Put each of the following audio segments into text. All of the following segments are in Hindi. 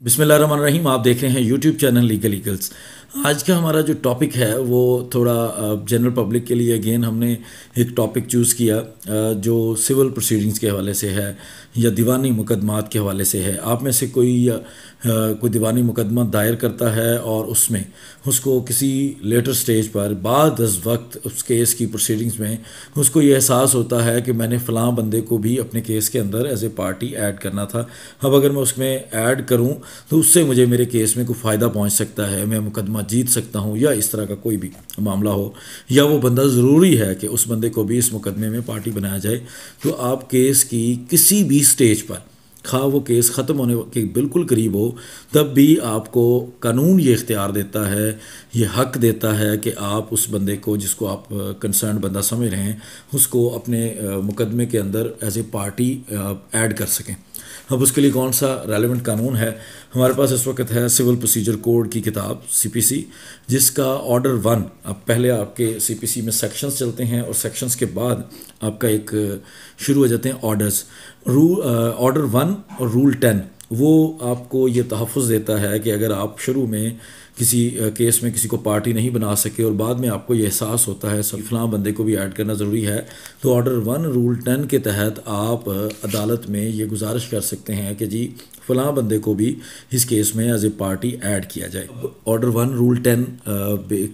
बिस्मिल्लाहिर्रहमानिर्रहीम। आप देख रहे हैं यूट्यूब चैनल लीगल ईगल्स। आज का हमारा जो टॉपिक है वो थोड़ा जनरल पब्लिक के लिए अगेन हमने एक टॉपिक चूज़ किया जो सिविल प्रोसीडिंग्स के हवाले से है या दीवानी मुकदमात के हवाले से है। आप में से कोई दीवानी मुकदमा दायर करता है और उसमें उसको किसी लेटर स्टेज पर बाद अज़ वक्त उस केस की प्रोसीडिंग्स में उसको ये एहसास होता है कि मैंने फ़लाँ बंदे को भी अपने केस के अंदर एज ए पार्टी ऐड करना था। अब अगर मैं उसमें ऐड करूं तो उससे मुझे मेरे केस में कोई फ़ायदा पहुंच सकता है, मैं मुकदमा जीत सकता हूं, या इस तरह का कोई भी मामला हो, या वो बंदा ज़रूरी है कि उस बंदे को भी इस मुकदमे में पार्टी बनाया जाए। तो आप केस की किसी भी स्टेज पर, खा वो केस ख़त्म होने के बिल्कुल करीब हो, तब भी आपको कानून ये इख्तियार देता है, ये हक़ देता है कि आप उस बंदे को, जिसको आप कंसर्न बंदा समझ रहे हैं, उसको अपने मुकदमे के अंदर एज ए पार्टी ऐड कर सकें। अब उसके लिए कौन सा रेलेवेंट कानून है? हमारे पास इस वक्त है सिविल प्रोसीजर कोड की किताब CPC, जिसका ऑर्डर 1। अब पहले आपके CPC में सेक्शंस चलते हैं और सेक्शंस के बाद आपका एक शुरू हो जाते हैं ऑर्डर्स। ऑर्डर 1 और रूल 10 वो आपको ये तहफ़्फ़ुज़ देता है कि अगर आप शुरू में किसी केस में किसी को पार्टी नहीं बना सके और बाद में आपको ये एहसास होता है सब फलां बंदे को भी ऐड करना ज़रूरी है, तो ऑर्डर 1 रूल 10 के तहत आप अदालत में ये गुजारिश कर सकते हैं कि जी फ़लाँ बंदे को भी इस केस में एज ए पार्टी ऐड किया जाए। ऑर्डर 1 रूल 10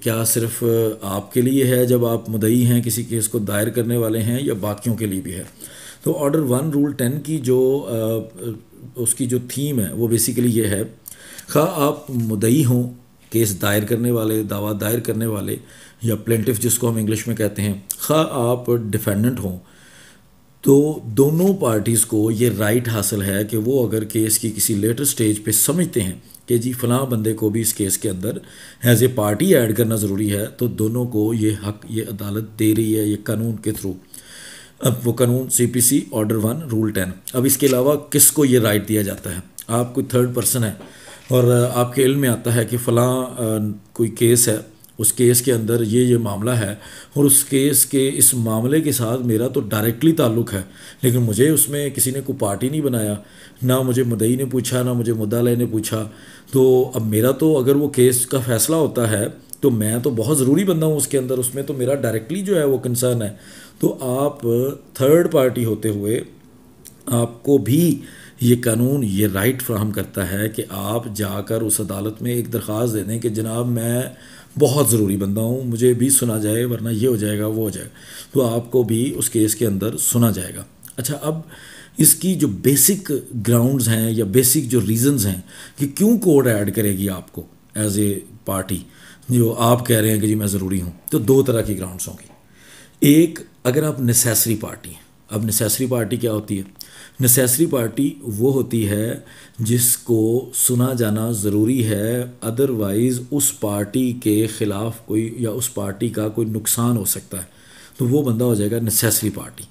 क्या सिर्फ आपके लिए है जब आप मुद्दई हैं, किसी केस को दायर करने वाले हैं, या बाकियों के लिए भी है? तो ऑर्डर 1 रूल 10 की जो उसकी जो थीम है वो बेसिकली ये है, खा आप मुद्दई हों, केस दायर करने वाले, दावा दायर करने वाले, या प्लेंटिफ जिसको हम इंग्लिश में कहते हैं, खा आप डिफेंडेंट हों, तो दोनों पार्टीज़ को ये राइट हासिल है कि वो अगर केस की किसी लेटर स्टेज पे समझते हैं कि जी फ़लाँ बंदे को भी इस केस के अंदर एज ए पार्टी ऐड करना ज़रूरी है, तो दोनों को ये हक़ ये अदालत दे रही है ये कानून के थ्रू। अब वो कानून CPC ऑर्डर 1 रूल 10। अब इसके अलावा किसको ये राइट दिया जाता है? आप कोई थर्ड पर्सन है और आपके इल्म में आता है कि फ़लाँ कोई केस है, उस केस के अंदर ये मामला है और उस केस के इस मामले के साथ मेरा तो डायरेक्टली ताल्लुक़ है, लेकिन मुझे उसमें किसी ने कोई पार्टी नहीं बनाया, ना मुझे मुद्दई ने पूछा, ना मुझे मुद्दाले ने पूछा। तो अब मेरा तो अगर वो केस का फ़ैसला होता है तो मैं तो बहुत ज़रूरी बंदा हूँ उसके अंदर, उसमें तो मेरा डायरेक्टली जो है वो कंसर्न है। तो आप थर्ड पार्टी होते हुए आपको भी ये कानून ये राइट फ्राहम करता है कि आप जाकर उस अदालत में एक दरख्वास्त दे दें कि जनाब मैं बहुत ज़रूरी बंदा हूँ, मुझे भी सुना जाए, वरना ये हो जाएगा वो हो जाएगा। तो आपको भी उस केस के अंदर सुना जाएगा। अच्छा, अब इसकी जो बेसिक ग्राउंड्स हैं या बेसिक जो रीज़न्स हैं कि क्यों कोर्ट ऐड करेगी आपको एज ए पार्टी, जो आप कह रहे हैं कि जी मैं ज़रूरी हूँ, तो दो तरह की ग्राउंड्स होंगी। एक, अगर आप नेसेसरी पार्टी हैं। अब नेसेसरी पार्टी क्या होती है? नेसेसरी पार्टी वो होती है जिसको सुना जाना ज़रूरी है, अदरवाइज़ उस पार्टी के ख़िलाफ़ कोई या उस पार्टी का कोई नुकसान हो सकता है, तो वो बंदा हो जाएगा नेसेसरी पार्टी।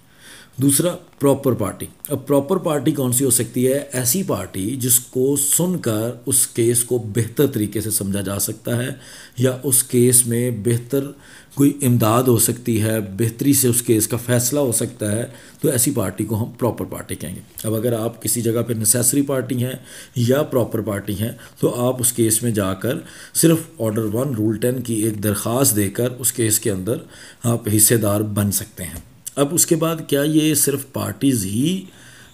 दूसरा, प्रॉपर पार्टी। अब प्रॉपर पार्टी कौन सी हो सकती है? ऐसी पार्टी जिसको सुनकर उस केस को बेहतर तरीके से समझा जा सकता है, या उस केस में बेहतर कोई इमदाद हो सकती है, बेहतरी से उस केस का फ़ैसला हो सकता है, तो ऐसी पार्टी को हम प्रॉपर पार्टी कहेंगे। अब अगर आप किसी जगह पे नेसेसरी पार्टी हैं या प्रॉपर पार्टी हैं, तो आप उस केस में जाकर सिर्फ ऑर्डर 1 रूल 10 की एक दरख्वास्त देकर उस केस के अंदर आप हिस्सेदार बन सकते हैं। अब उसके बाद क्या ये सिर्फ पार्टीज़ ही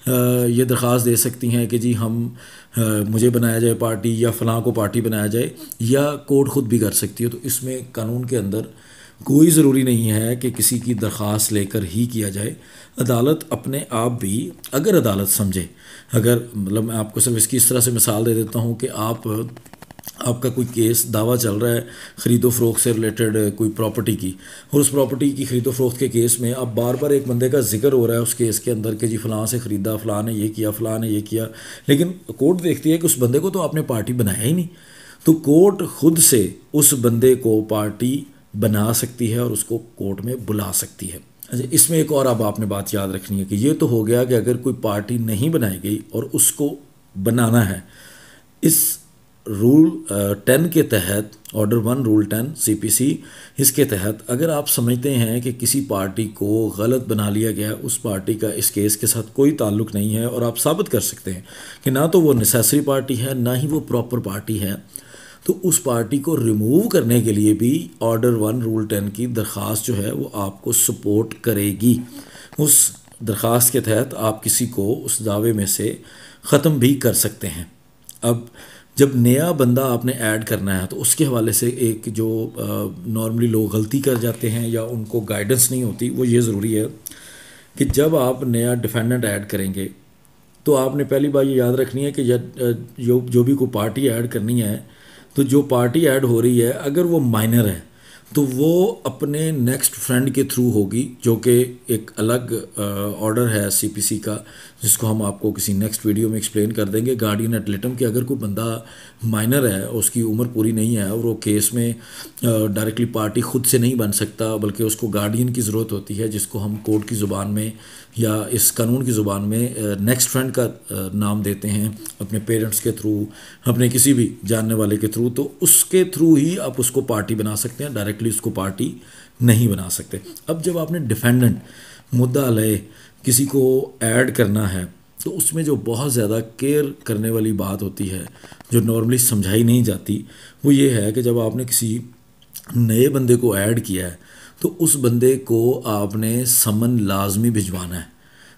ये दरख्वास्त दे सकती हैं कि जी हम मुझे बनाया जाए पार्टी या फ़लाँ को पार्टी बनाया जाए, या कोर्ट ख़ुद भी कर सकती है? तो इसमें कानून के अंदर कोई ज़रूरी नहीं है कि किसी की दरख्वास्त लेकर ही किया जाए। अदालत अपने आप भी, अगर अदालत समझे, अगर मतलब मैं आपको सिर्फ इसकी इस तरह से मिसाल दे देता हूँ कि आपका कोई केस दावा चल रहा है ख़रीदो फ़रोख्त से रिलेटेड कोई प्रॉपर्टी की, और उस प्रॉपर्टी की ख़रीदो फ़रोख्त के केस में अब बार बार एक बंदे का जिक्र हो रहा है उस केस के अंदर कि जी फ़लाँ से ख़रीदा, फ़लाँ ने ये किया, फ़लाँ ने ये किया, लेकिन कोर्ट देखती है कि उस बंदे को तो आपने पार्टी बनाया ही नहीं, तो कोर्ट ख़ुद से उस बंदे को पार्टी बना सकती है और उसको कोर्ट में बुला सकती है। अच्छा, इसमें एक और अब आपने बात याद रखनी है कि ये तो हो गया कि अगर कोई पार्टी नहीं बनाई गई और उसको बनाना है, इस रूल 10 के तहत, ऑर्डर 1 रूल 10 CPC, इसके तहत अगर आप समझते हैं कि किसी पार्टी को गलत बना लिया गया, उस पार्टी का इस केस के साथ कोई ताल्लुक़ नहीं है और आप साबित कर सकते हैं कि ना तो वो नेसेसरी पार्टी है ना ही वो प्रॉपर पार्टी है, तो उस पार्टी को रिमूव करने के लिए भी ऑर्डर 1 रूल 10 की दरख्वास्त जो है वो आपको सपोर्ट करेगी। उस दरख्वास्त के तहत आप किसी को उस दावे में से ख़त्म भी कर सकते हैं। अब जब नया बंदा आपने ऐड करना है तो उसके हवाले से एक जो नॉर्मली लोग गलती कर जाते हैं या उनको गाइडेंस नहीं होती, वो ये ज़रूरी है कि जब आप नया डिफेंडेंट ऐड करेंगे तो आपने पहली बात ये याद रखनी है कि जो भी कोई पार्टी ऐड करनी है, तो जो पार्टी ऐड हो रही है अगर वो माइनर है तो वो अपने नेक्स्ट फ्रेंड के थ्रू होगी, जो कि एक अलग ऑर्डर है CPC का, जिसको हम आपको किसी नेक्स्ट वीडियो में एक्सप्लेन कर देंगे। गार्डियन एड लिटम कि अगर कोई बंदा माइनर है, उसकी उम्र पूरी नहीं है और वो केस में डायरेक्टली पार्टी खुद से नहीं बन सकता, बल्कि उसको गार्डियन की ज़रूरत होती है, जिसको हम कोर्ट की ज़ुबान में या इस कानून की ज़ुबान में नेक्स्ट फ्रेंड का नाम देते हैं, अपने पेरेंट्स के थ्रू, अपने किसी भी जानने वाले के थ्रू, तो उसके थ्रू ही आप उसको पार्टी बना सकते हैं, डायरेक्टली उसको पार्टी नहीं बना सकते। अब जब आपने डिफेंडेंट मुद्दा अलय किसी को ऐड करना है तो उसमें जो बहुत ज़्यादा केयर करने वाली बात होती है, जो नॉर्मली समझाई नहीं जाती, वो ये है कि जब आपने किसी नए बंदे को ऐड किया है तो उस बंदे को आपने समन लाजमी भिजवाना है।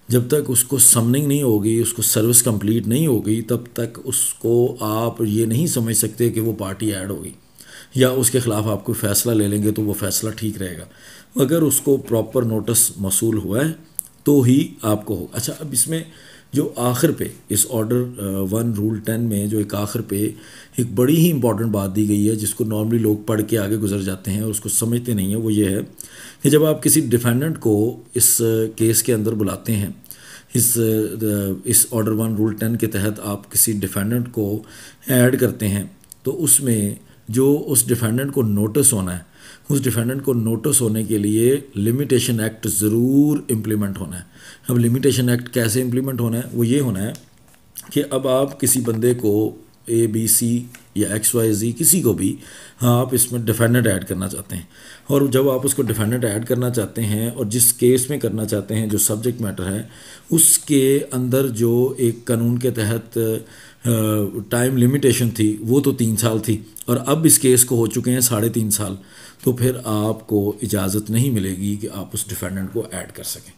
जब तक उसको समनिंग नहीं होगी, उसको सर्विस कंप्लीट नहीं होगी, तब तक उसको आप ये नहीं समझ सकते कि वो पार्टी ऐड होगी या उसके ख़िलाफ़ आप कोई फ़ैसला ले लेंगे तो वो फ़ैसला ठीक रहेगा। अगर उसको प्रॉपर नोटिस मौसूल हुआ है तो ही आपको हो। अच्छा, अब इसमें जो आखिर पे इस ऑर्डर 1 रूल 10 में जो एक आखिर पे एक बड़ी ही इंपॉर्टेंट बात दी गई है, जिसको नॉर्मली लोग पढ़ के आगे गुजर जाते हैं और उसको समझते नहीं हैं, वो ये है कि जब आप किसी डिफेंडेंट को इस केस के अंदर बुलाते हैं, इस ऑर्डर 1 रूल 10 के तहत आप किसी डिफेंडेंट को ऐड करते हैं, तो उसमें जो उस डिफेंडेंट को नोटिस होना है, उस डिफेंडेंट को नोटिस होने के लिए लिमिटेशन एक्ट ज़रूर इम्प्लीमेंट होना है। अब लिमिटेशन एक्ट कैसे इम्प्लीमेंट होना है? वो ये होना है कि अब आप किसी बंदे को ABC या XYZ किसी को भी आप इसमें डिफेंडेंट ऐड करना चाहते हैं, और जब आप उसको डिफेंडेंट ऐड करना चाहते हैं और जिस केस में करना चाहते हैं, जो सब्जेक्ट मैटर है, उसके अंदर जो एक कानून के तहत टाइम लिमिटेशन थी वो तो 3 साल थी, और अब इस केस को हो चुके हैं 3.5 साल, तो फिर आपको इजाज़त नहीं मिलेगी कि आप उस डिफेंडेंट को ऐड कर सकें।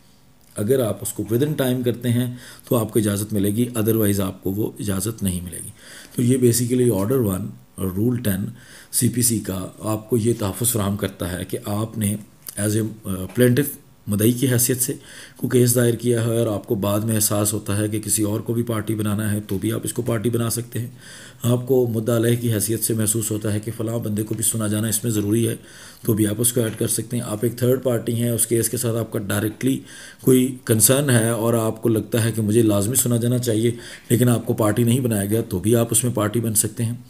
अगर आप उसको विद इन टाइम करते हैं तो आपको इजाज़त मिलेगी, अदरवाइज़ आपको वो इजाज़त नहीं मिलेगी। तो ये बेसिकली ऑर्डर 1 और रूल 10 CPC का आपको ये तहफ़्फ़ुज़ फ़राहम करता है कि आपने एज ए प्लेंटिफ मुद्दई की हैसियत से को केस दायर किया है और आपको बाद में एहसास होता है कि किसी और को भी पार्टी बनाना है तो भी आप इसको पार्टी बना सकते हैं। आपको मुद्दा अलह की हैसियत से महसूस होता है कि फ़लाँ बंदे को भी सुना जाना इसमें ज़रूरी है, तो भी आप उसको ऐड कर सकते हैं। आप एक थर्ड पार्टी हैं, उस केस के साथ आपका डायरेक्टली कोई कंसर्न है और आपको लगता है कि मुझे लाजमी सुना जाना चाहिए, लेकिन आपको पार्टी नहीं बनाया गया, तो भी आप उसमें पार्टी बन सकते हैं।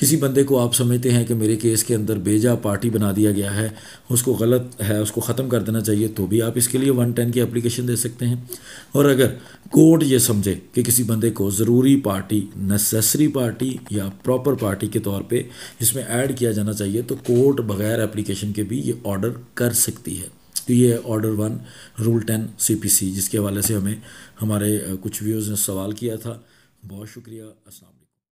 किसी बंदे को आप समझते हैं कि मेरे केस के अंदर बेजा पार्टी बना दिया गया है, उसको गलत है, उसको ख़त्म कर देना चाहिए, तो भी आप इसके लिए 110 की एप्लीकेशन दे सकते हैं। और अगर कोर्ट ये समझे कि किसी बंदे को ज़रूरी पार्टी, नेसेसरी पार्टी या प्रॉपर पार्टी के तौर पे इसमें ऐड किया जाना चाहिए, तो कोर्ट बग़ैर एप्लीकेशन के भी ये ऑर्डर कर सकती है। तो ये ऑर्डर 1 रूल 10 CPC, जिसके हवाले से हमें हमारे कुछ व्यूज़ ने सवाल किया था। बहुत शुक्रिया। अस्सलाम।